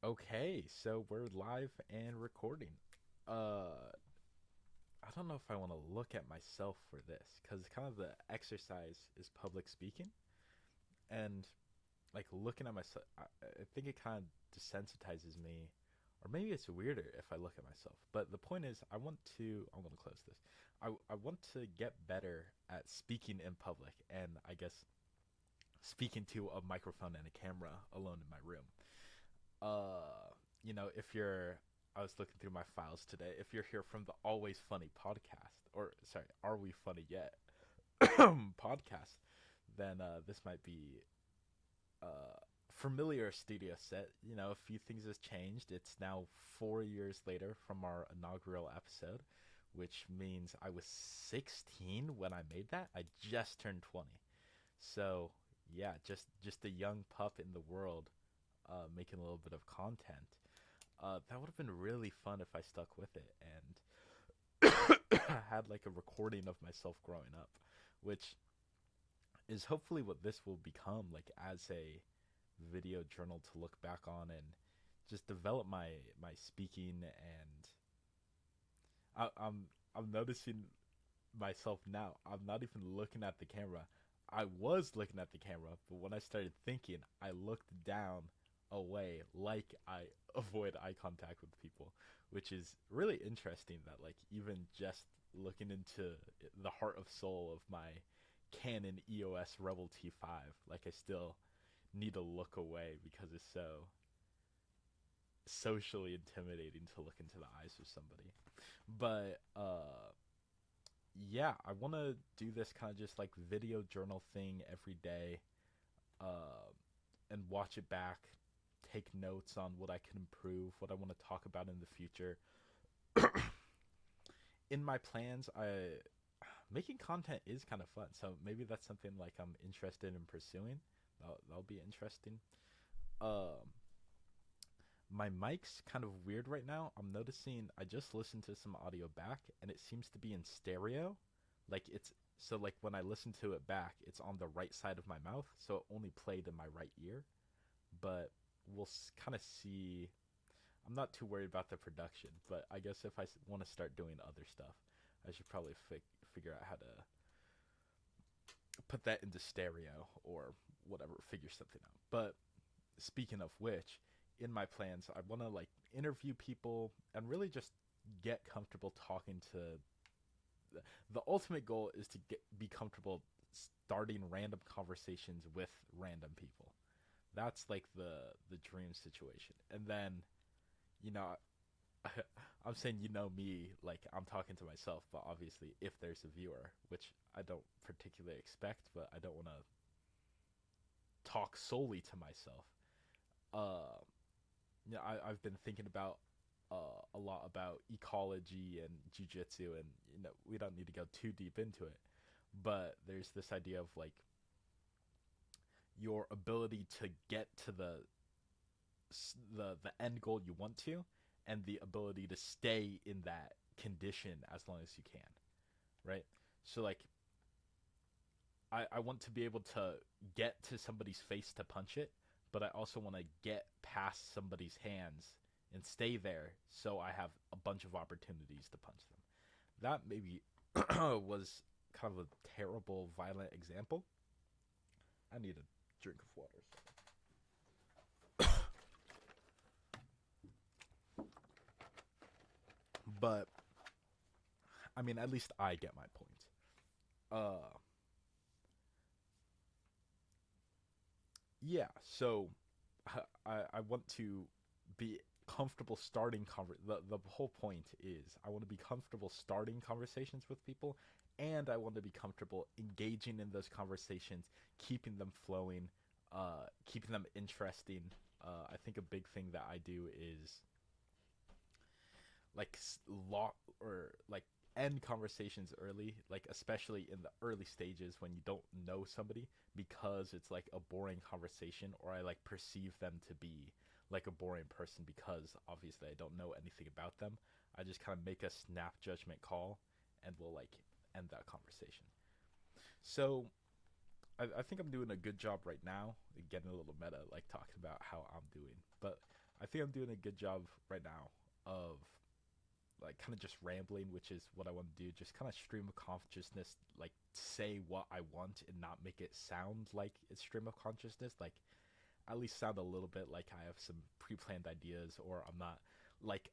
Okay, so we're live and recording. Uh, I don't know if I want to look at myself for this because kind of the exercise is public speaking, and like looking at myself, I think it kind of desensitizes me, or maybe it's weirder if I look at myself. But the point is, I'm going to close this. I want to get better at speaking in public, and I guess speaking to a microphone and a camera alone in my room. If you're, I was looking through my files today. If you're here from the Always Funny podcast, or sorry, Are We Funny Yet podcast, then this might be familiar studio set. You know, a few things has changed. It's now 4 years later from our inaugural episode, which means I was 16 when I made that. I just turned 20. So yeah, just a young pup in the world, making a little bit of content. That would have been really fun if I stuck with it and had like a recording of myself growing up, which is hopefully what this will become, like as a video journal to look back on and just develop my speaking. And I'm noticing myself now. I'm not even looking at the camera. I was looking at the camera, but when I started thinking, I looked down away like I avoid eye contact with people, which is really interesting that like even just looking into the heart of soul of my Canon EOS Rebel T5, like I still need to look away because it's so socially intimidating to look into the eyes of somebody. But yeah, I want to do this kind of just like video journal thing every day, uh, and watch it back, take notes on what I can improve, what I want to talk about in the future. In my plans, I making content is kind of fun, so maybe that's something like I'm interested in pursuing. That'll be interesting. Um, my mic's kind of weird right now. I'm noticing I just listened to some audio back and it seems to be in stereo. Like it's so like when I listen to it back, it's on the right side of my mouth, so it only played in my right ear. But we'll kind of see. I'm not too worried about the production, but I guess if I want to start doing other stuff, I should probably figure out how to put that into stereo or whatever, figure something out. But speaking of which, in my plans, I want to like interview people and really just get comfortable talking to. The ultimate goal is to be comfortable starting random conversations with random people. That's like the dream situation. And then, you know, I'm saying you know me, like I'm talking to myself, but obviously if there's a viewer, which I don't particularly expect, but I don't want to talk solely to myself. Uh, I've been thinking about a lot about ecology and jujitsu, and we don't need to go too deep into it, but there's this idea of like your ability to get to the end goal you want to, and the ability to stay in that condition as long as you can, right? So like I want to be able to get to somebody's face to punch it, but I also want to get past somebody's hands and stay there so I have a bunch of opportunities to punch them. That maybe was kind of a terrible, violent example. I need a drink of water. But I mean, at least I get my point. Uh, yeah. So I want to be comfortable starting the whole point is I want to be comfortable starting conversations with people, and I want to be comfortable engaging in those conversations, keeping them flowing, keeping them interesting. I think a big thing that I do is like or like end conversations early, like especially in the early stages when you don't know somebody, because it's like a boring conversation, or I like perceive them to be like a boring person because obviously I don't know anything about them. I just kind of make a snap judgment call and will like end that conversation. So I think I'm doing a good job right now, getting a little meta, like talking about how I'm doing. But I think I'm doing a good job right now of like kind of just rambling, which is what I want to do. Just kind of stream of consciousness, like say what I want and not make it sound like it's stream of consciousness. Like at least sound a little bit like I have some pre-planned ideas, or I'm not like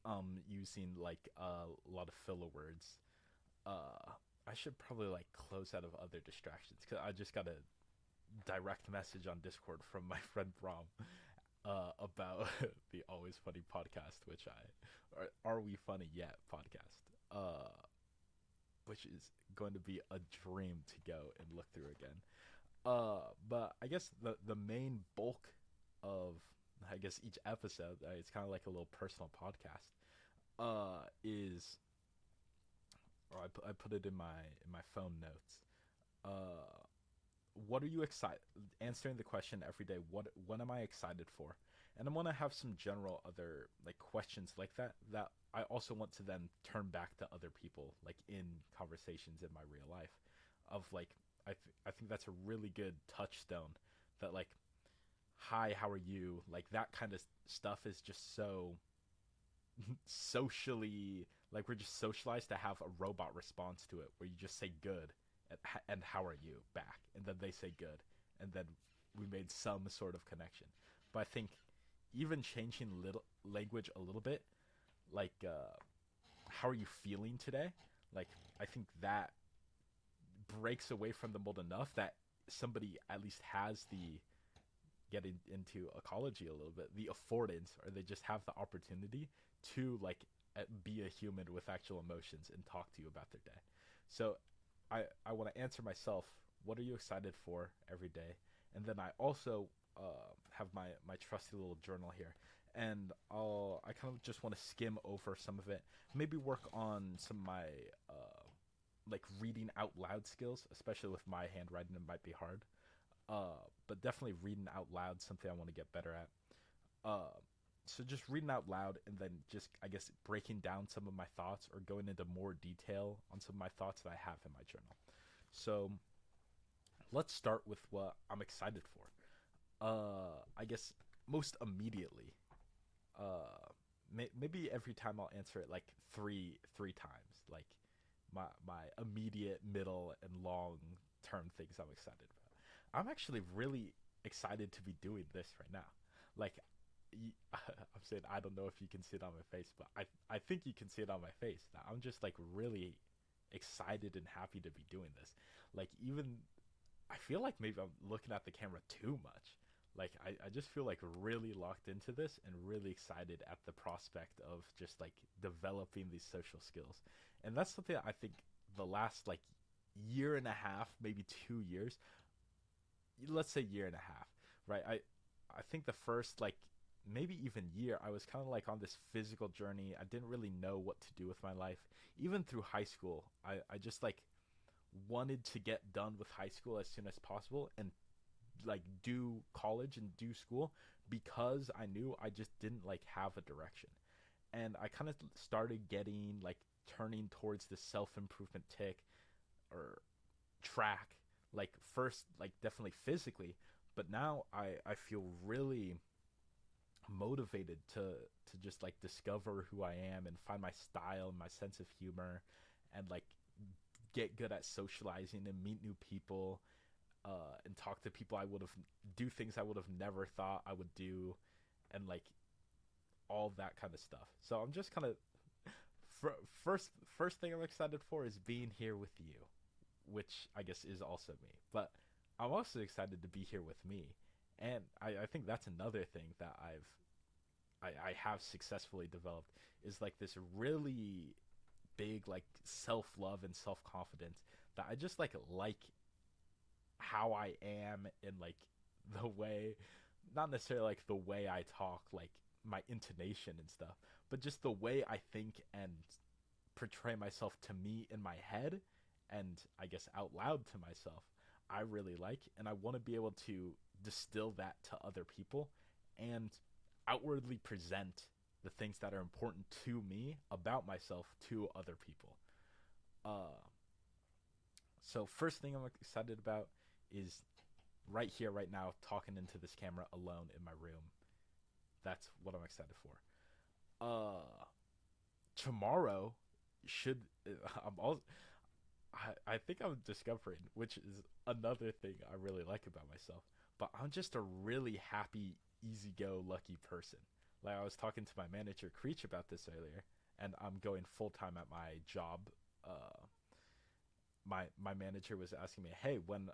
using like a lot of filler words. I should probably like close out of other distractions because I just got a direct message on Discord from my friend Brom about the Always Funny podcast, which are we funny yet podcast, which is going to be a dream to go and look through again. But I guess the main bulk of I guess each episode, it's kind of like a little personal podcast. Is or I put it in my phone notes. What are you excited? Answering the question every day. What am I excited for? And I want to have some general other like questions like that I also want to then turn back to other people like in conversations in my real life, of like I think that's a really good touchstone. That like, hi, how are you? Like that kind of stuff is just so socially, like we're just socialized to have a robot response to it where you just say good and how are you back, and then they say good, and then we made some sort of connection. But I think even changing little language a little bit, like how are you feeling today, like I think that breaks away from the mold enough that somebody at least has the getting into ecology a little bit, the affordance, or they just have the opportunity to like be a human with actual emotions and talk to you about their day. So I want to answer myself, what are you excited for every day? And then I also have my trusty little journal here, and I kind of just want to skim over some of it, maybe work on some of my like reading out loud skills, especially with my handwriting. It might be hard, but definitely reading out loud, something I want to get better at. So just reading out loud, and then just I guess breaking down some of my thoughts or going into more detail on some of my thoughts that I have in my journal. So let's start with what I'm excited for. I guess most immediately, maybe every time I'll answer it like three times, like my immediate, middle, and long term things I'm excited about. I'm actually really excited to be doing this right now. Like, I'm saying I don't know if you can see it on my face, but I think you can see it on my face. Now I'm just like really excited and happy to be doing this. Like even I feel like maybe I'm looking at the camera too much. Like I just feel like really locked into this and really excited at the prospect of just like developing these social skills. And that's something I think the last like year and a half, maybe 2 years, let's say year and a half, right? I think the first like maybe even year, I was kind of like on this physical journey. I didn't really know what to do with my life. Even through high school, I just like wanted to get done with high school as soon as possible and like do college and do school, because I knew I just didn't like have a direction. And I kind of started getting like turning towards the self-improvement tick or track, like first like definitely physically, but now I feel really motivated to just like discover who I am and find my style and my sense of humor, and like get good at socializing and meet new people, and talk to people I would have do things I would have never thought I would do, and like all that kind of stuff. So I'm just kind of first thing I'm excited for is being here with you, which I guess is also me. But I'm also excited to be here with me, and I think that's another thing that I have successfully developed, is like this really big like self-love and self-confidence that I just like how I am, and like the way, not necessarily like the way I talk, like my intonation and stuff, but just the way I think and portray myself to me in my head, and I guess out loud to myself, I really like, and I want to be able to distill that to other people and outwardly present the things that are important to me about myself to other people. Uh, so first thing I'm excited about is right here, right now, talking into this camera alone in my room, that's what I'm excited for. Tomorrow should I'm also I think I'm discovering, which is another thing I really like about myself. But I'm just a really happy, easy go, lucky person. Like I was talking to my manager Creech about this earlier, and I'm going full time at my job. Uh, my manager was asking me, hey, when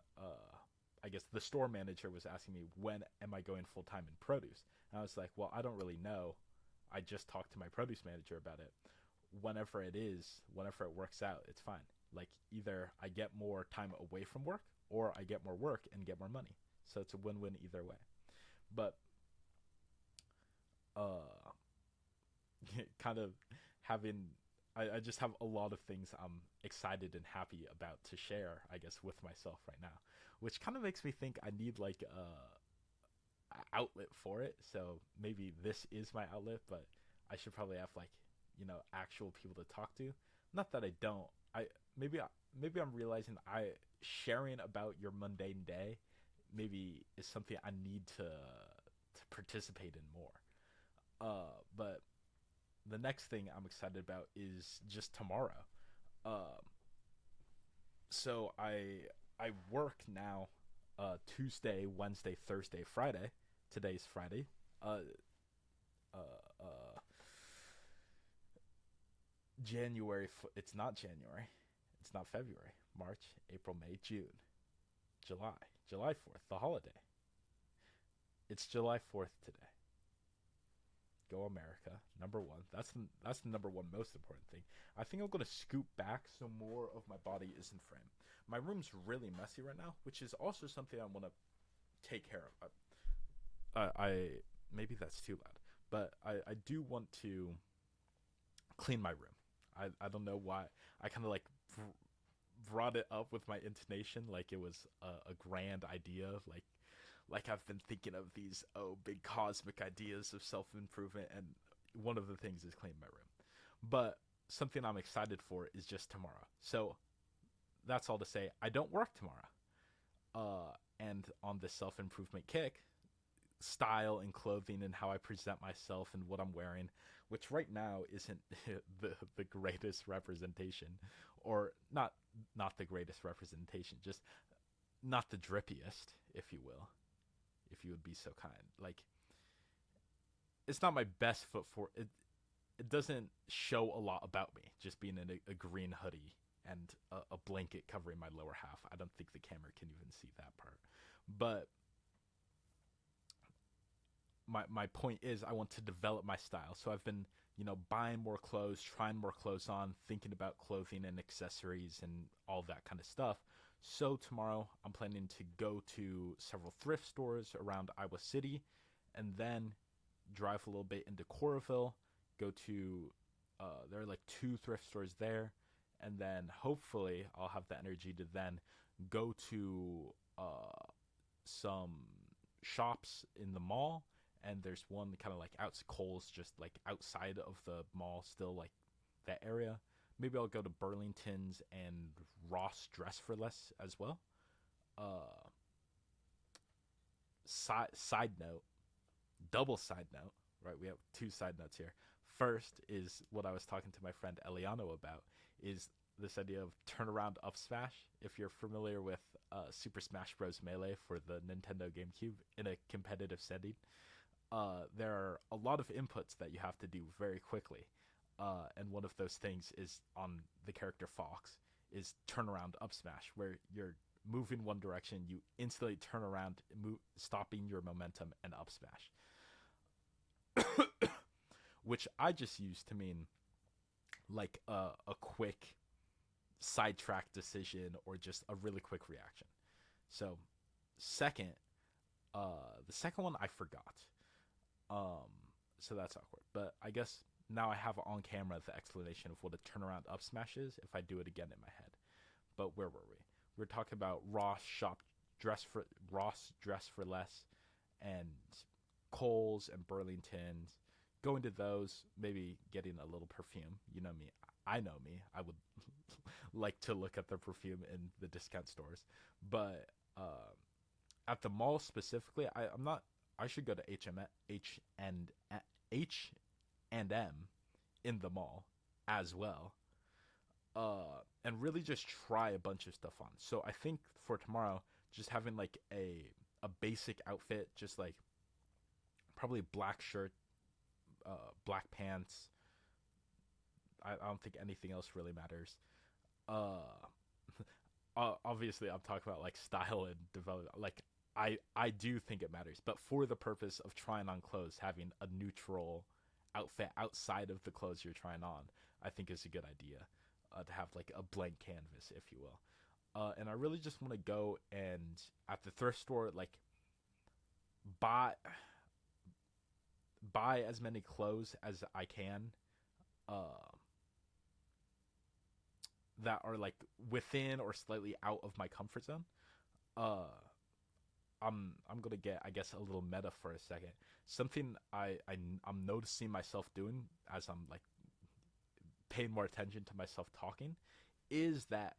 I guess the store manager was asking me when am I going full time in produce, and I was like, well, I don't really know. I just talked to my produce manager about it. Whenever it is, whenever it works out, it's fine. Like either I get more time away from work or I get more work and get more money. So it's a win-win either way. But uh kind of having I just have a lot of things I'm excited and happy about to share, I guess, with myself right now, which kind of makes me think I need like a outlet for it. So maybe this is my outlet, but I should probably have like actual people to talk to. Not that I don't. I maybe maybe I'm realizing I sharing about your mundane day maybe is something I need to participate in more. But the next thing I'm excited about is just tomorrow. Um, so I work now Tuesday, Wednesday, Thursday, Friday. Today's Friday. Uh, uh, uh, January. It's not January. It's not February. March, April, May, June, July. July 4th, the holiday. It's July 4th today. Go America, number one. That's the number one most important thing. I think I'm gonna scoot back so more of my body is in frame. My room's really messy right now, which is also something I want to take care of. I maybe that's too loud, but I do want to clean my room. I don't know why I kind of like brought it up with my intonation like it was a grand idea, like I've been thinking of these big cosmic ideas of self improvement, and one of the things is clean my room. But something I'm excited for is just tomorrow. So that's all to say. I don't work tomorrow. And on the self improvement kick, style and clothing and how I present myself and what I'm wearing, which right now isn't the greatest representation, or not the greatest representation, just not the drippiest, if you will, if you would be so kind. Like it's not my best foot for it. It doesn't show a lot about me. Just being in a green hoodie and a blanket covering my lower half. I don't think the camera can even see that part. But my point is I want to develop my style. So I've been, buying more clothes, trying more clothes on, thinking about clothing and accessories and all that kind of stuff. So tomorrow I'm planning to go to several thrift stores around Iowa City and then drive a little bit into Coralville, go to there are like two thrift stores there, and then hopefully I'll have the energy to then go to some shops in the mall, and there's one kind of like out Kohl's just like outside of the mall, still like that area. Maybe I'll go to Burlington's and Ross Dress for Less as well. Uh, side note, double side note, right? We have two side notes here. First is what I was talking to my friend Eliano about is this idea of turnaround up smash. If you're familiar with Super Smash Bros. Melee for the Nintendo GameCube in a competitive setting, there are a lot of inputs that you have to do very quickly. And one of those things is on the character Fox is turnaround up smash, where you're moving one direction, you instantly turn around, stopping your momentum and up smash. Which I just use to mean like a quick sidetrack decision or just a really quick reaction. So second, the second one I forgot. Um, so that's awkward. But I guess now I have on camera the explanation of what a turnaround up smash is if I do it again in my head. But where were we? We were talking about Ross Dress for Less and Kohl's and Burlington's. Going to those, maybe getting a little perfume. You know me. I know me. I would like to look at the perfume in the discount stores. But at the mall specifically, I'm not I should go to H and M in the mall as well, and really just try a bunch of stuff on. So I think for tomorrow, just having like a basic outfit, just like probably black shirt, black pants. I don't think anything else really matters. Uh, Obviously, I'm talking about like style and development. Like I do think it matters, but for the purpose of trying on clothes, having a neutral outfit outside of the clothes you're trying on, I think is a good idea. To have like a blank canvas, if you will. And I really just want to go and at the thrift store, like buy buy as many clothes as I can, uh, that are like within or slightly out of my comfort zone. Uh, I'm gonna get, I guess, a little meta for a second. Something I'm noticing myself doing as I'm like paying more attention to myself talking is that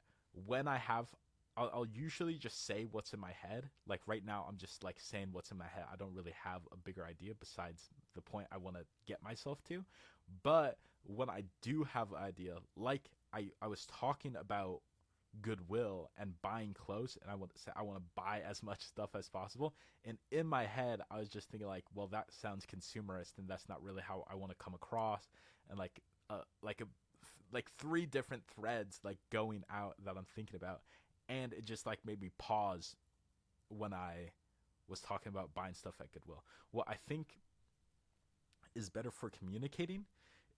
when I'll usually just say what's in my head. Like right now, I'm just like saying what's in my head. I don't really have a bigger idea besides the point I want to get myself to. But when I do have an idea, like I was talking about Goodwill and buying clothes, and I want to say I want to buy as much stuff as possible. And in my head, I was just thinking like, well, that sounds consumerist, and that's not really how I want to come across. And like a like three different threads like going out that I'm thinking about, and it just like made me pause when I was talking about buying stuff at Goodwill. What I think is better for communicating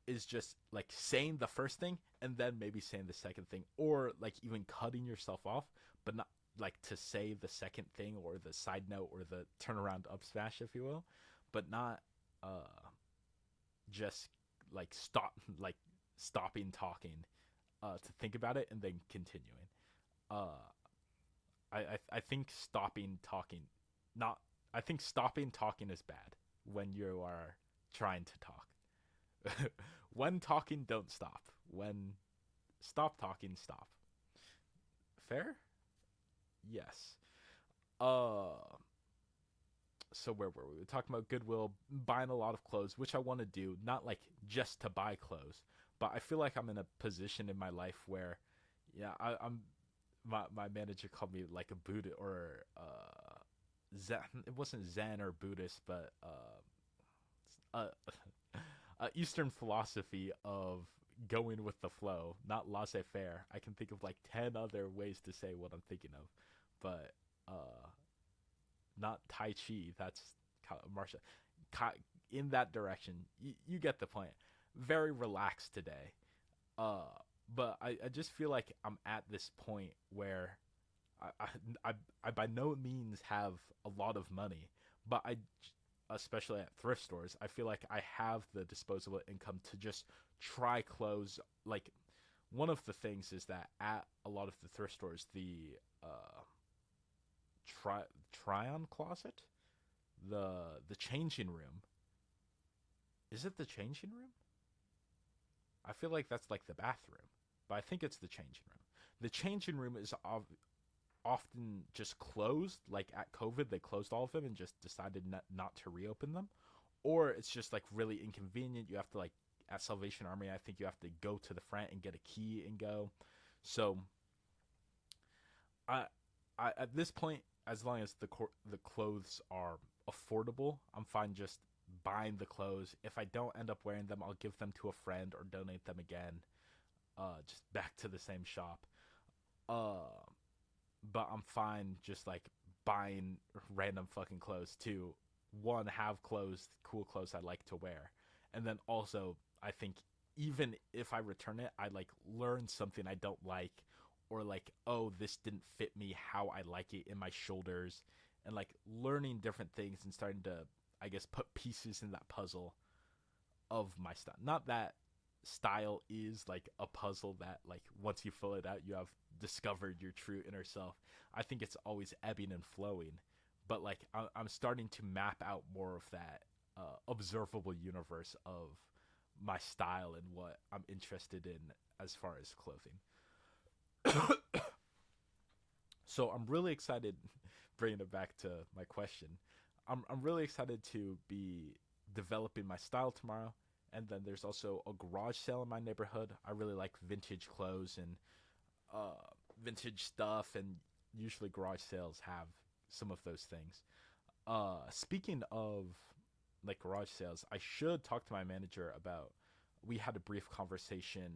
is just like saying the first thing and then maybe saying the second thing, or like even cutting yourself off, but not like to say the second thing or the side note or the turnaround up smash, if you will, but not just like stopping talking to think about it and then continuing. uh I think stopping talking not I think stopping talking is bad when you are trying to talk. When talking, don't stop. When stop talking, stop. Fair? Yes. Uh so where were we? We were talking about Goodwill, buying a lot of clothes, which I want to do, not like just to buy clothes, but I feel like I'm in a position in my life where, yeah, I'm my manager called me like a Buddha or Zen. It wasn't Zen or Buddhist, but Eastern philosophy of going with the flow, not laissez-faire. I can think of like 10 other ways to say what I'm thinking of, but not Tai Chi. That's martial. In that direction, you get the point. Very relaxed today. Uh, but I just feel like I'm at this point where I, I, I by no means have a lot of money, but especially at thrift stores, I feel like I have the disposable income to just try clothes. Like one of the things is that at a lot of the thrift stores, the try on closet, the changing room. Is it the changing room? I feel like that's like the bathroom, but I think it's the changing room. The changing room is often just closed. Like at COVID, they closed all of them and just decided not to reopen them, or it's just like really inconvenient. You have to like at Salvation Army, I think you have to go to the front and get a key and go. So I, I at this point, as long as the clothes are affordable, I'm fine just buying the clothes. If I don't end up wearing them, I'll give them to a friend or donate them again. Just back to the same shop. Uh, but I'm fine just like buying random fucking clothes to one have clothes, cool clothes I like to wear, and then also I think even if I return it, I like learn something I don't like, or like, oh, this didn't fit me how I like it in my shoulders, and like learning different things and starting to, I guess, put pieces in that puzzle of my style. Not that style is like a puzzle that like once you fill it out you have discovered your true inner self. I think it's always ebbing and flowing, but like I'm starting to map out more of that observable universe of my style and what I'm interested in as far as clothing. So I'm really excited, bringing it back to my question, I'm really excited to be developing my style tomorrow. And then there's also a garage sale in my neighborhood. I really like vintage clothes and uh, vintage stuff, and usually garage sales have some of those things. Speaking of like garage sales, I should talk to my manager about. We had a brief conversation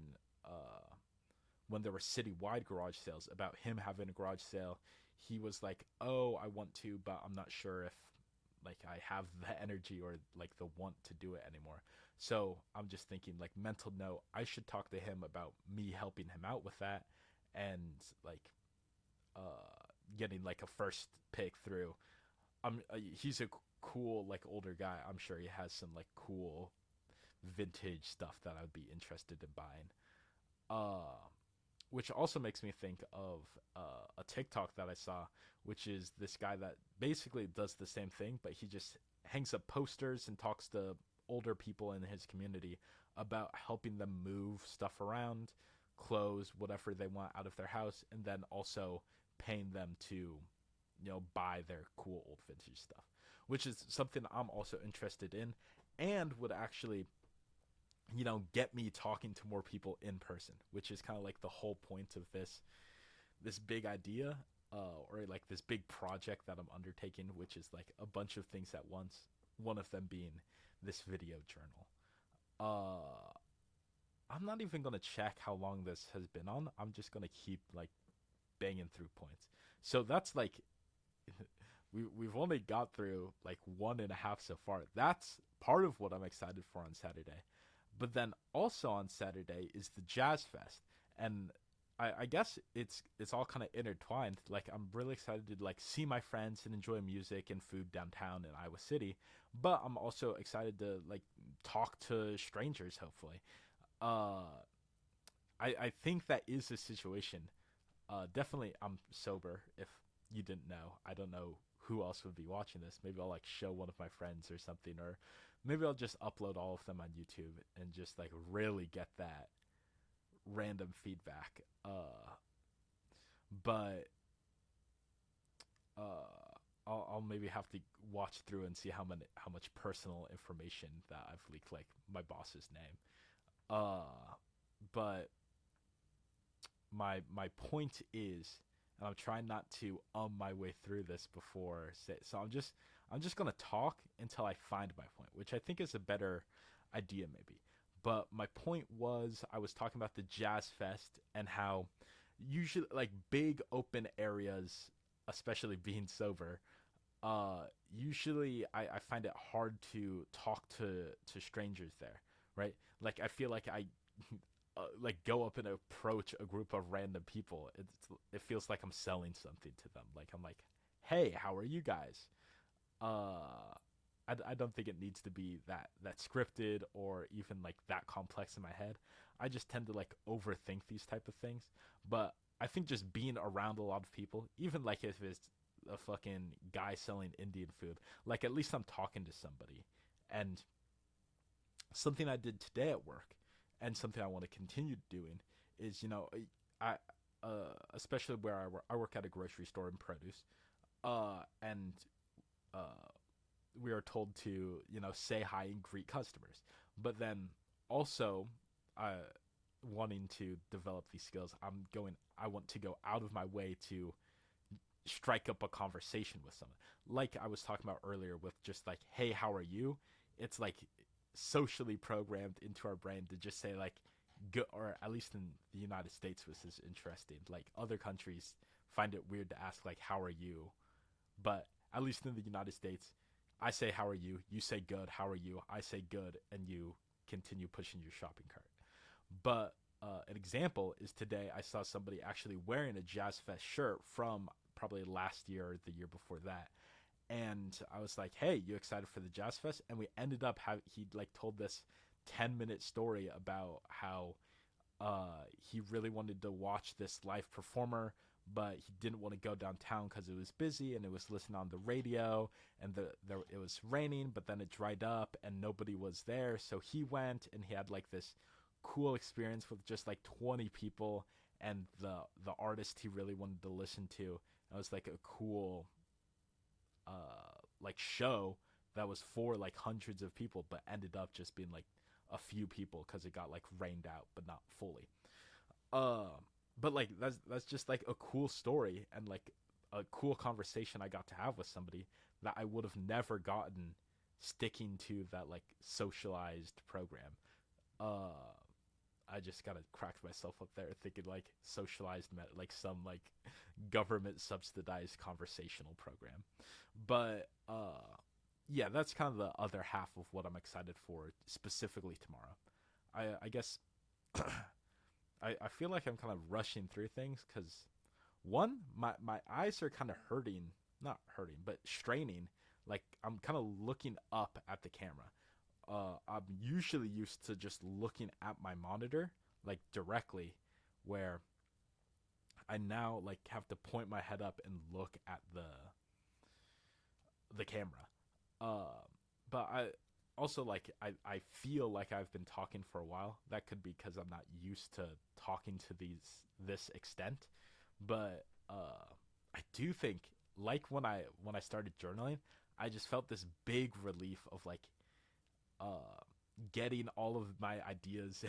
when there were citywide garage sales about him having a garage sale. He was like, "Oh, I want to, but I'm not sure if like I have the energy or like the want to do it anymore." So I'm just thinking, like, mental note, I should talk to him about me helping him out with that, and like getting like a first pick through. He's a cool like older guy. I'm sure he has some like cool vintage stuff that I'd be interested in buying. Uh, which also makes me think of a TikTok that I saw, which is this guy that basically does the same thing, but he just hangs up posters and talks to older people in his community about helping them move stuff around, clothes, whatever they want out of their house, and then also paying them to, buy their cool old vintage stuff, which is something I'm also interested in and would actually get me talking to more people in person, which is kind of like the whole point of this big idea, or like this big project that I'm undertaking, which is like a bunch of things at once. One of them being this video journal. I'm not even gonna check how long this has been on. I'm just gonna keep like banging through points. So that's like we've only got through like one and a half so far. That's part of what I'm excited for on Saturday. But then also on Saturday is the Jazz Fest, and I guess it's all kind of intertwined. Like I'm really excited to like see my friends and enjoy music and food downtown in Iowa City, but I'm also excited to like talk to strangers. Hopefully, uh, I think that is the situation. Definitely, I'm sober. If you didn't know, I don't know who else would be watching this. Maybe I'll like show one of my friends or something, or maybe I'll just upload all of them on YouTube and just like really get that random feedback. But I'll maybe have to watch through and see how much personal information that I've leaked, like my boss's name. But my point is, and I'm trying not to my way through this before say, so I'm just gonna talk until I find my point, which I think is a better idea maybe. But my point was, I was talking about the Jazz Fest and how usually like big open areas, especially being sober, usually I find it hard to talk to strangers there, right? Like I feel like I like go up and approach a group of random people. It feels like I'm selling something to them. Like I'm like, hey, how are you guys? I don't think it needs to be that scripted or even like that complex in my head. I just tend to like overthink these type of things. But I think just being around a lot of people, even like if it's a fucking guy selling Indian food, like at least I'm talking to somebody. And something I did today at work, and something I want to continue doing, is I especially where I work at a grocery store in produce, and uh, we are told to say hi and greet customers, but then also wanting to develop these skills, I want to go out of my way to strike up a conversation with someone, like I was talking about earlier with just like, hey, how are you? It's like socially programmed into our brain to just say like good, or at least in the United States, which is interesting. Like other countries find it weird to ask like how are you, but at least in the United States, I say how are you, you say good, how are you, I say good, and you continue pushing your shopping cart. But an example is today I saw somebody actually wearing a Jazz Fest shirt from probably last year or the year before that, and I was like, hey, you excited for the Jazz Fest? And we ended up he like told this 10-minute story about how he really wanted to watch this live performer, but he didn't want to go downtown because it was busy, and it was listening on the radio, and it was raining, but then it dried up and nobody was there, so he went and he had like this cool experience with just like 20 people and the artist he really wanted to listen to. It was like a cool like show that was for like hundreds of people, but ended up just being like a few people because it got like rained out, but not fully. Uh, but like that's just like a cool story and like a cool conversation I got to have with somebody that I would have never gotten sticking to that like socialized program. Uh, I just gotta crack myself up there thinking like socialized like some like government subsidized conversational program. But yeah, that's kind of the other half of what I'm excited for specifically tomorrow. I guess I feel like I'm kind of rushing through things because one, my eyes are kind of hurting, not hurting, but straining. Like I'm kind of looking up at the camera. I'm usually used to just looking at my monitor, like directly, where I now like have to point my head up and look at the camera. Uh, but I also like I feel like I've been talking for a while. That could be because I'm not used to talking to this extent. But I do think like when I started journaling, I just felt this big relief of like uh getting all of my ideas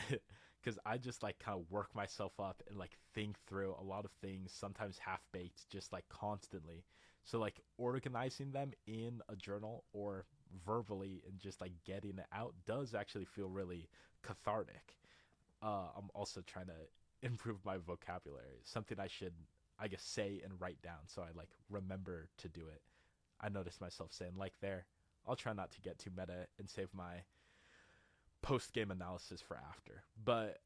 because I just like kind of work myself up and like think through a lot of things, sometimes half baked, just like constantly. So like organizing them in a journal or verbally and just like getting it out does actually feel really cathartic. I'm also trying to improve my vocabulary, something I should, I guess, say and write down so I like remember to do it. I noticed myself saying like there. I'll try not to get too meta and save my post game analysis for after. But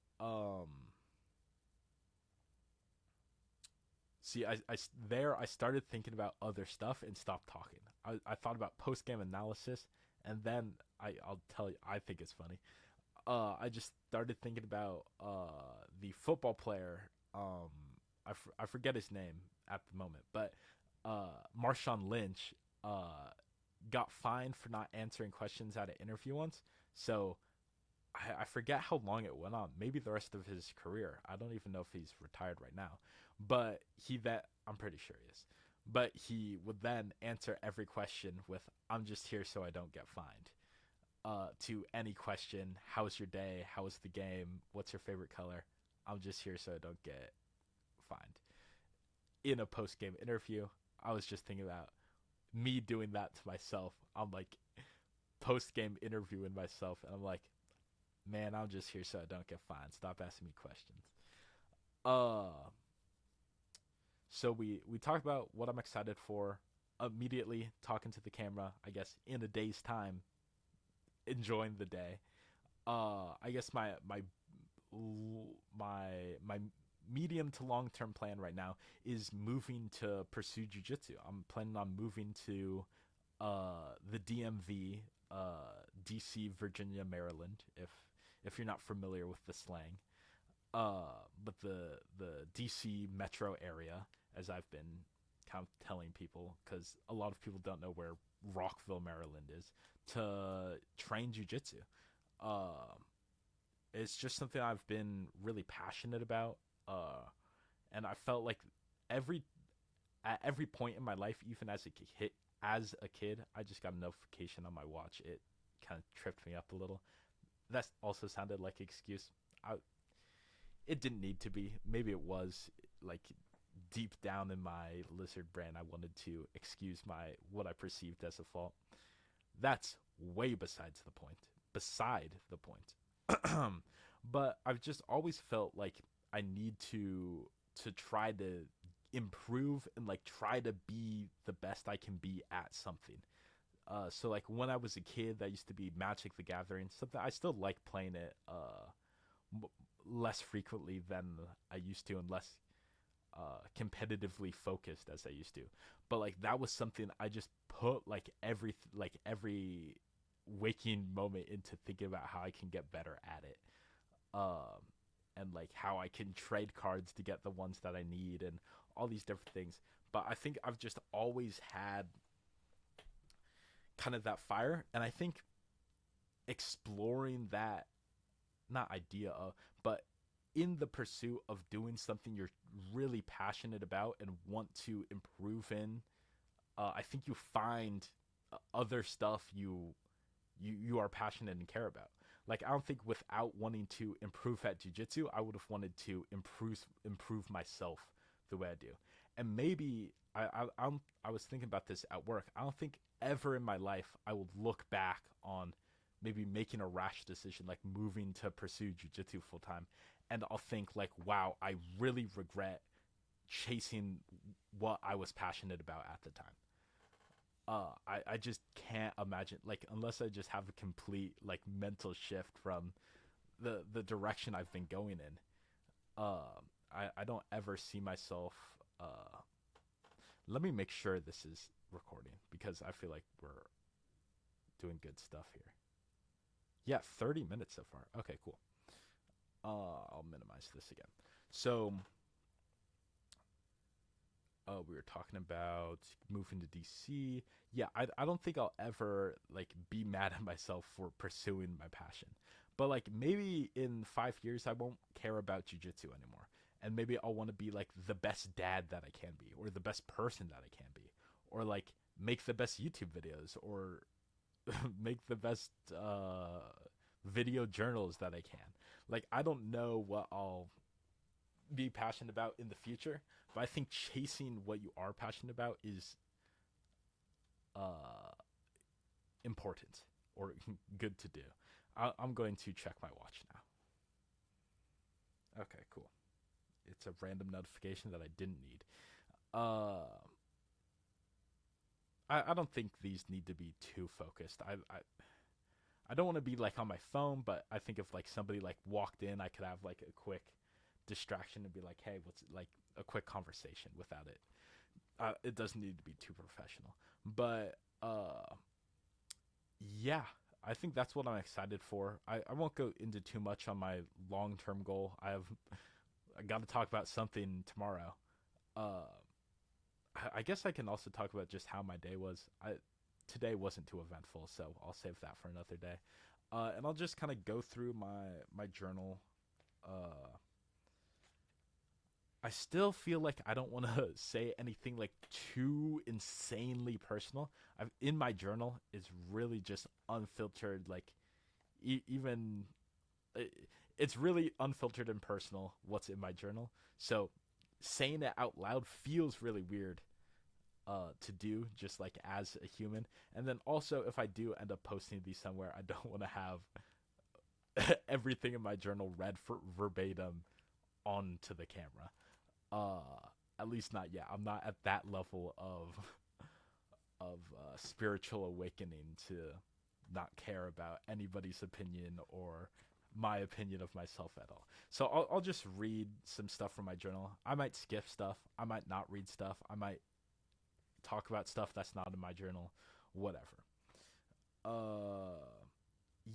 see, I started thinking about other stuff and stopped talking. I thought about post game analysis, and then I'll tell you, I think it's funny. I just started thinking about the football player. I forget his name at the moment, but Marshawn Lynch got fined for not answering questions at an interview once. So I forget how long it went on. Maybe the rest of his career. I don't even know if he's retired right now. But I'm pretty sure he is. But he would then answer every question with, I'm just here so I don't get fined. To any question, how's your day? How was the game? What's your favorite color? I'm just here so I don't get fined. In a post game interview, I was just thinking about me doing that to myself. I'm like post game interviewing myself, and I'm like, man, I'm just here so I don't get fined. Stop asking me questions. Uh, so we talked about what I'm excited for. Immediately talking to the camera, I guess in a day's time, enjoying the day. I guess my medium to long term plan right now is moving to pursue jujitsu. I'm planning on moving to the DMV, DC, Virginia, Maryland. If you're not familiar with the slang, but the DC metro area, as I've been kind of telling people, because a lot of people don't know where Rockville, Maryland is, to train jujitsu. Uh, it's just something I've been really passionate about, and I felt like every at every point in my life, even as a kid, I just got a notification on my watch. It kind of tripped me up a little. That also sounded like an excuse. It didn't need to be. Maybe it was like deep down in my lizard brain, I wanted to excuse my what I perceived as a fault. That's way besides the point. Beside the point. But I've just always felt like I need to try to improve and like try to be the best I can be at something. So like when I was a kid, that used to be Magic the Gathering. Something I still like playing it less frequently than I used to, and less competitively focused as I used to. But like that was something I just put every waking moment into thinking about how I can get better at it. Um, and like how I can trade cards to get the ones that I need and all these different things. But I think I've just always had kind of that fire, and I think exploring that, not idea of, but in the pursuit of doing something you're really passionate about and want to improve in, I think you find other stuff you are passionate and care about. Like I don't think without wanting to improve at jujitsu, I would have wanted to improve myself the way I do. And maybe I was thinking about this at work. I don't think ever in my life I will look back on maybe making a rash decision like moving to pursue jujitsu full time, and I'll think like, wow, I really regret chasing what I was passionate about at the time. I just can't imagine like unless I just have a complete like mental shift from the direction I've been going in. I don't ever see myself. Let me make sure this is recording because I feel like we're doing good stuff here. Yeah, 30 minutes so far. Okay, cool. I'll minimize this again. So, we were talking about moving to DC. Yeah, I don't think I'll ever like be mad at myself for pursuing my passion. But like maybe in 5 years I won't care about jujitsu anymore. And maybe I'll want to be like the best dad that I can be, or the best person that I can be, or like make the best YouTube videos, or make the best video journals that I can. Like I don't know what I'll be passionate about in the future, but I think chasing what you are passionate about is uh, important or good to do. I'm going to check my watch now. Okay, cool. It's a random notification that I didn't need. Uh, I don't think these need to be too focused. I don't want to be like on my phone, but I think if like somebody like walked in, I could have like a quick distraction and be like, hey, what's like a quick conversation without it. It doesn't need to be too professional, but yeah, I think that's what I'm excited for. I won't go into too much on my long term goal. I got to talk about something tomorrow. Uh, I guess I can also talk about just how my day was. Today wasn't too eventful, so I'll save that for another day. And I'll just kind of go through my journal. Uh, I still feel like I don't want to say anything like too insanely personal. In my journal is really just unfiltered, like even it, it's really unfiltered and personal what's in my journal. So saying it out loud feels really weird to do just like as a human. And then also if I do end up posting these somewhere, I don't want to have everything in my journal read for verbatim onto the camera. At least not yet. I'm not at that level of spiritual awakening to not care about anybody's opinion or my opinion of myself at all. So I'll just read some stuff from my journal. I might skip stuff. I might not read stuff. I might talk about stuff that's not in my journal. Whatever. Uh,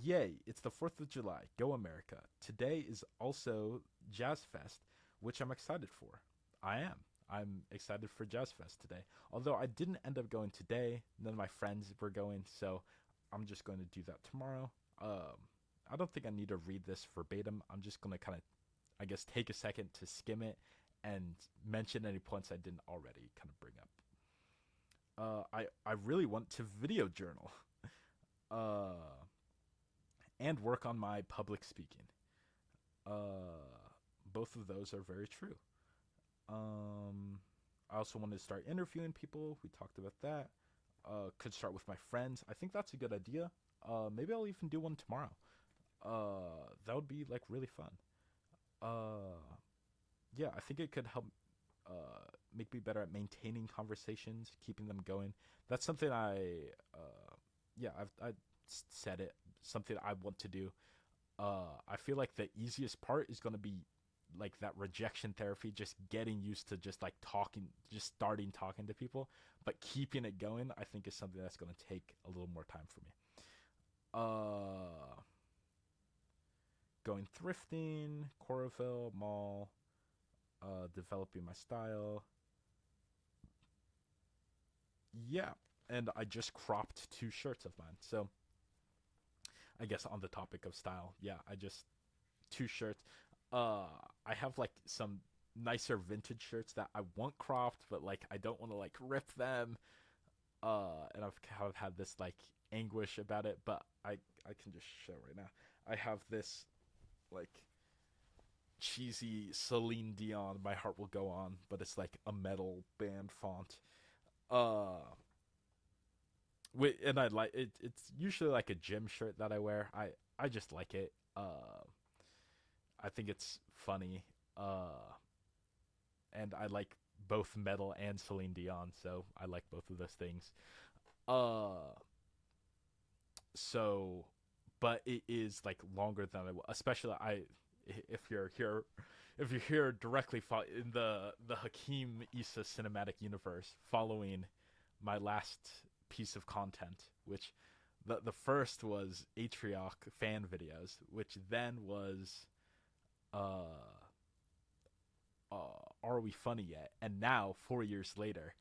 Yay! It's the 4th of July. Go America! Today is also Jazz Fest, which I'm excited for. I am. I'm excited for Jazz Fest today. Although I didn't end up going today. None of my friends were going, so I'm just going to do that tomorrow. I don't think I need to read this verbatim. I'm just going to kind of, I guess, take a second to skim it and mention any points I didn't already kind of bring up. I really want to video journal and work on my public speaking. Both of those are very true. I also wanted to start interviewing people. We talked about that. Could start with my friends. I think that's a good idea. Maybe I'll even do one tomorrow. That would be like really fun. Uh, yeah, I think it could help make me better at maintaining conversations, keeping them going. That's something yeah, I said it. Something I want to do. I feel like the easiest part is gonna be like that rejection therapy, just getting used to just like talking, just starting talking to people, but keeping it going. I think is something that's gonna take a little more time for me. Uh, Going thrifting, Coraville Mall, developing my style. Yeah, and I just cropped 2 shirts of mine. So I guess on the topic of style, yeah, I just 2 shirts. Uh, I have like some nicer vintage shirts that I want cropped, but like I don't want to like rip them. And I've kind of had this like anguish about it, but I can just show right now. I have this like cheesy Celine Dion "My Heart Will Go On," but it's like a metal band font. Uh, and I like it. It's usually like a gym shirt that I wear. I just like it. I think it's funny. And I like both metal and Celine Dion, so I like both of those things. Uh, so, but it is like longer than especially if you're here, if you're here directly in the Hakim Issa cinematic universe, following my last piece of content, which the first was Atrioc fan videos, which then was uh Are We Funny Yet? And now 4 years later,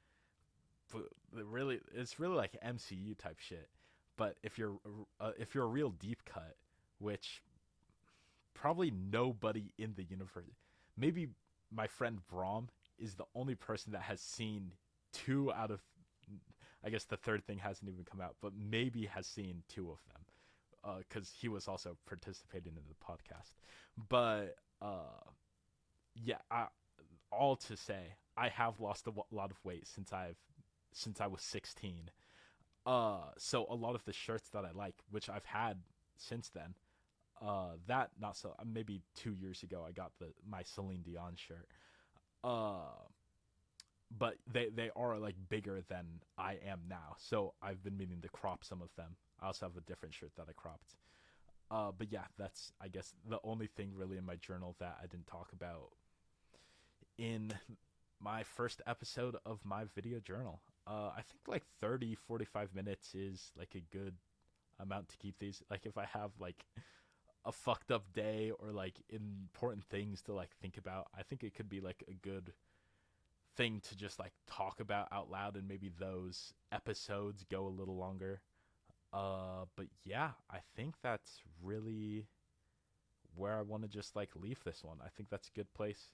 really it's really like MCU type shit. But if you're a real deep cut, which probably nobody in the universe, maybe my friend Brom is the only person that has seen two out of, I guess the third thing hasn't even come out, but maybe has seen two of them because he was also participating in the podcast. But yeah, all to say, I have lost a lot of weight since I was 16. So a lot of the shirts that I like, which I've had since then, that not so maybe 2 years ago I got my Celine Dion shirt. Uh, but they are like bigger than I am now, so I've been meaning to crop some of them. I also have a different shirt that I cropped. But yeah, that's I guess the only thing really in my journal that I didn't talk about in my first episode of my video journal. I think like 30-45 minutes is like a good amount to keep these. Like if I have like a fucked up day or like important things to like think about, I think it could be like a good thing to just like talk about out loud, and maybe those episodes go a little longer. But yeah, I think that's really where I want to just like leave this one. I think that's a good place.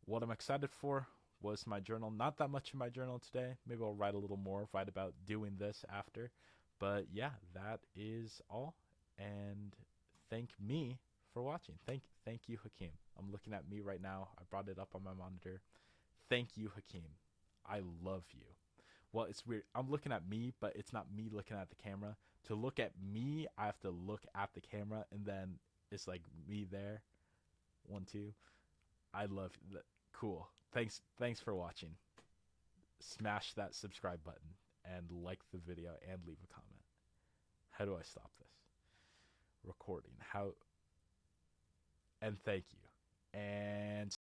What I'm excited for was my journal. Not that much in my journal today. Maybe I'll write a little more, write about doing this after. But yeah, that is all. And thank me for watching. Thank you, Hakim. I'm looking at me right now. I brought it up on my monitor. Thank you, Hakim. I love you. Well, it's weird. I'm looking at me, but it's not me looking at the camera. To look at me, I have to look at the camera, and then it's like me there. 1, 2. I love that. Cool. Thanks for watching. Smash that subscribe button and like the video and leave a comment. How do I stop this recording? How? And thank you. And